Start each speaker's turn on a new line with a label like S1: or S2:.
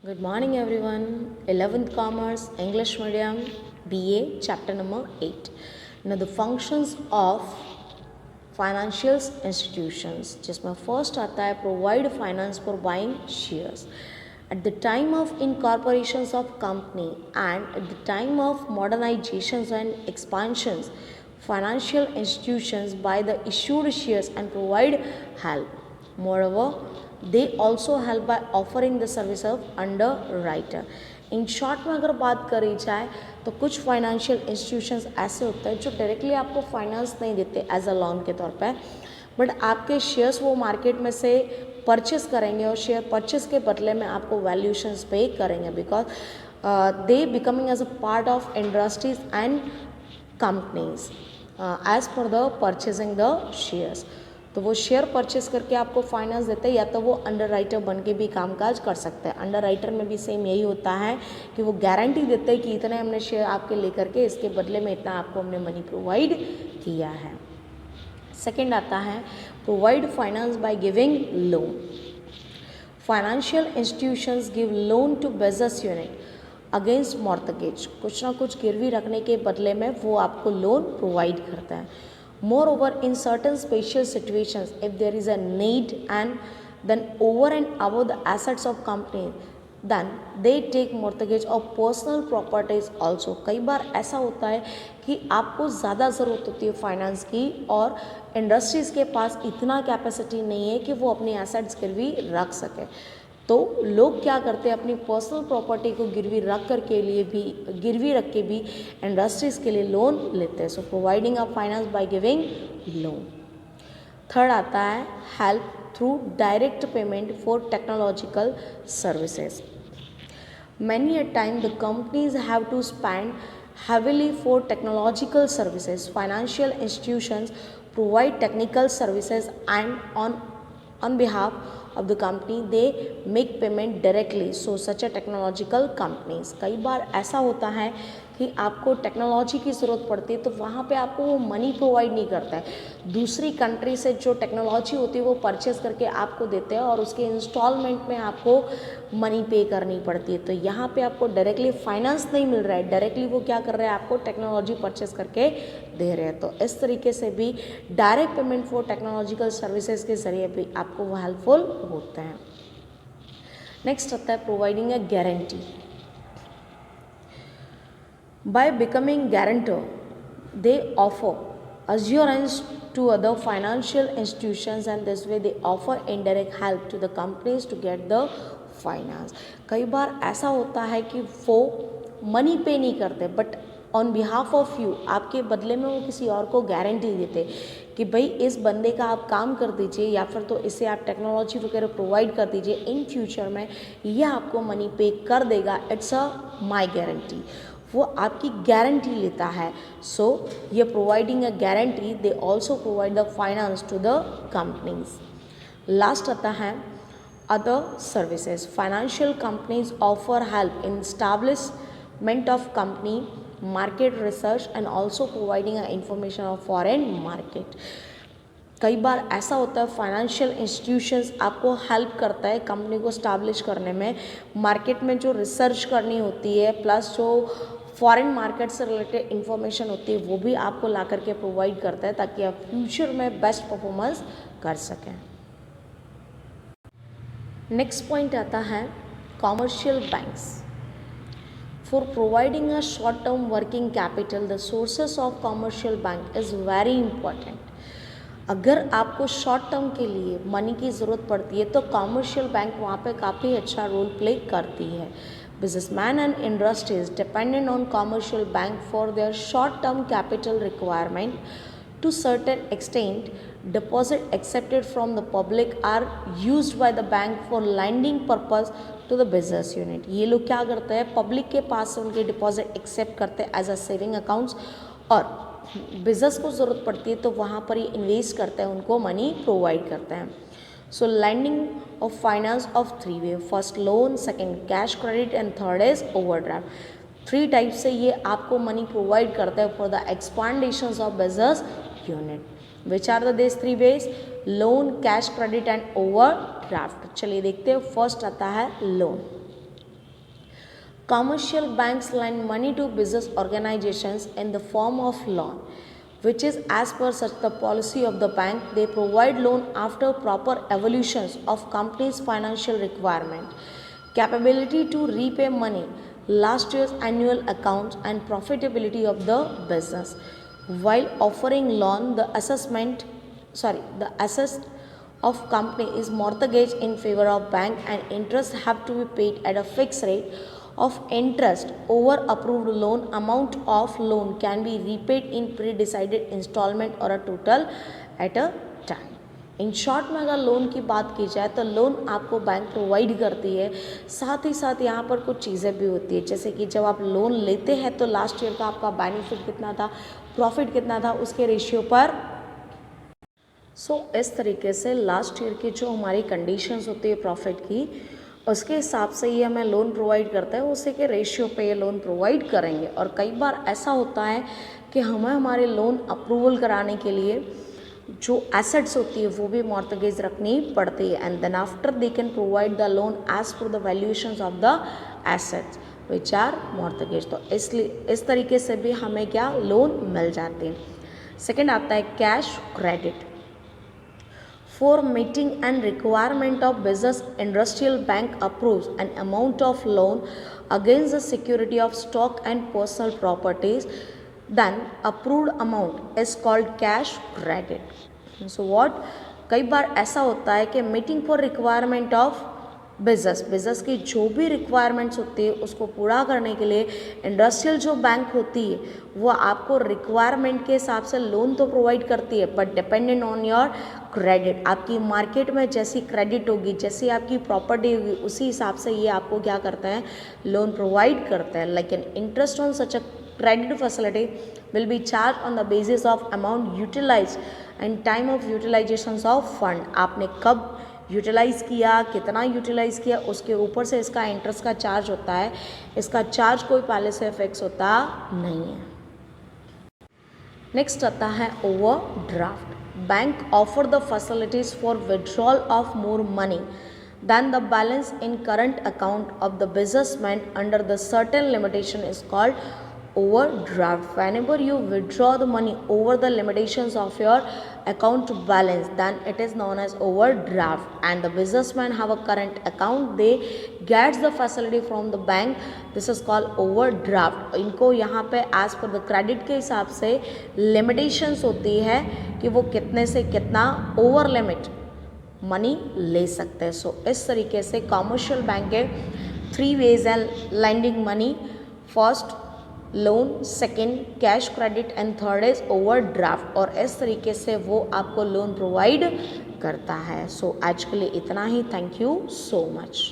S1: Good morning everyone. 11th Commerce English Medium BA chapter number 8. Now the functions of financial institutions जिसमें first आता है provide finance for buying shares. At the time of incorporations of company and at the time of modernizations and expansions, financial institutions buy the issued shares and provide help. Moreover, they also help by offering the service of underwriter. In short में अगर बात करी जाए तो कुछ financial institutions ऐसे होते हैं जो डायरेक्टली आपको फाइनेंस नहीं देते एज अ लोन के तौर पे, बट आपके शेयर्स वो मार्केट में से परचेस करेंगे और शेयर परचेस के बदले में आपको वैल्यूशंस पे करेंगे because they becoming as a part of industries and companies as per the purchasing the shares. तो वो शेयर परचेस करके आपको फाइनेंस देते हैं या तो वो अंडर राइटर बन के भी कामकाज कर सकते हैं. अंडर राइटर में भी सेम यही होता है कि वो गारंटी देते हैं कि इतने हमने शेयर आपके लेकर के इसके बदले में इतना आपको हमने मनी प्रोवाइड किया है. सेकेंड आता है provide finance by giving loan. Financial institutions give loan to business unit against mortgage. कुछ ना कुछ गिरवी रखने के बदले में वो आपको लोन प्रोवाइड करता है. Moreover, in certain special situations, if there is a need and then over and above the assets of company, then they take mortgage of personal properties also. कई बार ऐसा होता है कि आपको ज़्यादा ज़रूरत होती है फाइनेंस की और इंडस्ट्रीज़ के पास इतना कैपेसिटी नहीं है कि वो अपनी एसेट्स गिरवी रख सके. तो लोग क्या करते हैं, अपनी पर्सनल प्रॉपर्टी को गिरवी रख के भी इंडस्ट्रीज़ के लिए लोन लेते हैं. So providing a finance by giving loan. Third आता है help through direct payment for technological services. Many a time the companies have to spend heavily for technological services. Financial institutions provide technical services and on behalf of the company they make payment directly. So such a technological companies. कई बार ऐसा होता है कि आपको technology की ज़रूरत पड़ती है तो वहाँ पे आपको वो मनी प्रोवाइड नहीं करता है. दूसरी कंट्री से जो टेक्नोलॉजी होती है वो परचेस करके आपको देते हैं और उसके इंस्टॉलमेंट में आपको मनी पे करनी पड़ती है. तो यहाँ पे आपको डायरेक्टली फाइनेंस नहीं मिल रहा है, डायरेक्टली वो क्या कर रहे हैं, आपको टेक्नोलॉजी परचेस करके दे रहे हैं. तो इस तरीके से भी direct payment for technological services के जरिए भी आपको वो हेल्पफुल होते हैं. नेक्स्ट आता है providing a guarantee. By becoming guarantor, they offer assurance to other financial institutions and this way they offer indirect help to the companies to get the finance. कई बार ऐसा होता है कि वो मनी पे नहीं करते but on behalf of you आपके बदले में वो किसी और को गारंटी देते कि भाई इस बंदे का आप काम कर दीजिए या फिर तो इसे आप टेक्नोलॉजी वगैरह प्रोवाइड कर दीजिए, इन फ्यूचर में यह आपको मनी पे कर देगा. It's a my guarantee. वो आपकी गारंटी लेता है. सो ये providing a guarantee they also provide the finance to the companies. Last आता है other services. Financial companies offer help in establishment of company, market research and also providing a information of foreign market. कई बार ऐसा होता है financial institutions आपको help करता है कंपनी को स्टैब्लिश करने में, मार्केट में जो रिसर्च करनी होती है प्लस जो फॉरेन मार्केट से रिलेटेड इन्फॉर्मेशन होती है वो भी आपको ला करके प्रोवाइड करता है ताकि आप फ्यूचर में बेस्ट परफॉर्मेंस कर सकें. नेक्स्ट पॉइंट आता है commercial banks. For providing a short-term working capital, the sources of commercial bank is very important. अगर आपको शॉर्ट टर्म के लिए मनी की ज़रूरत पड़ती है तो कॉमर्शियल बैंक वहाँ पे काफ़ी अच्छा रोल प्ले करती है. Businessman and industries dependent on commercial bank for their short term capital requirement. To certain extent, deposit accepted from the public are used by the bank for lending purpose to the business unit. ये लोग क्या करते हैं, public के पास से उनके deposit accept करते हैं एज अ सेविंग अकाउंट्स और बिजनेस को ज़रूरत पड़ती है तो वहाँ पर ही इन्वेस्ट करते हैं, उनको मनी प्रोवाइड करते हैं. So landing of finance of three way. First loan, second cash credit and third is overdraft. 3 type से ये आपको मनी प्रोवाइड करता है for the expansion of business unit. Which are the this 3 ways? Loan, cash credit and overdraft. चलिए देखते हैं. First आता है loan. Commercial banks lend money to business organizations in the form of loan, which is as per such the policy of the bank. They provide loan after proper evaluations of company's financial requirement, capability to repay money, last year's annual accounts and profitability of the business. While offering loan, the assessed of company is mortgaged in favor of bank and interest have to be paid at a fixed rate of interest over approved loan. Amount of loan can be repaid in pre-decided installment or a total at a time. In short में अगर loan की बात की जाए तो loan आपको bank provide करती है, साथ ही साथ यहाँ पर कुछ चीज़ें भी होती है, जैसे कि जब आप लोन लेते हैं तो लास्ट ईयर का आपका बेनिफिट कितना था, प्रॉफिट कितना था, उसके रेशियो पर इस तरीके से लास्ट ईयर की जो हमारी कंडीशंस होती है प्रॉफिट की, उसके हिसाब से ये हमें लोन प्रोवाइड करता है, उसी के रेशियो पे ये लोन प्रोवाइड करेंगे। और कई बार ऐसा होता है कि हमें हमारे लोन अप्रूवल कराने के लिए जो एसेट्स होती है वो भी मॉर्टगेज रखनी पड़ती है, and then after they can provide the loan as per the valuations of the assets which are mortgage. तो इसलिए इस तरीके से भी हमें क्या लोन मिल जाते हैं। सेकेंड आता है cash credit. For meeting and requirement of business, industrial bank approves an amount of loan against the security of stock and personal properties. Then approved amount is called cash credit. So what? कई बार ऐसा होता है कि meeting for requirement of business की जो भी requirements होती है उसको पूरा करने के लिए इंडस्ट्रियल जो बैंक होती है वो आपको रिक्वायरमेंट के हिसाब से लोन तो प्रोवाइड करती है, but dependent on your credit. आपकी मार्केट में जैसी क्रेडिट होगी, जैसी आपकी प्रॉपर्टी होगी, उसी हिसाब से ये आपको क्या करते हैं, लोन प्रोवाइड करते हैं। लेकिन interest on such a credit facility will be charged on the basis of amount utilized and time of utilizations of fund। आपने कब यूटिलाइज़ किया, कितना यूटिलाइज़ किया, उसके ऊपर से इसका इंटरेस्ट का चार्ज होता है। इसका चार्ज कोई पहले से फिक्स होता नहीं है। नेक्स्ट आता है overdraft. Bank offer the facilities for withdrawal of more money than the balance in current account of the businessman under the certain limitation is called overdraft. Whenever you withdraw the money over the limitations of your account balance, then it is known as overdraft. And the businessman have a current account, they gets the facility from the bank, this is called overdraft। इनको यहाँ पे as per the credit के हिसाब से limitations होती है कि वो कितने से कितना over limit मनी ले सकते हैं। इस तरीके से कॉमर्शियल बैंक के 3 वेज हैं lending money. First loan, second cash credit and third is overdraft. और इस तरीके से वो आपको लोन प्रोवाइड करता है। आज के लिए इतना ही। Thank you so much.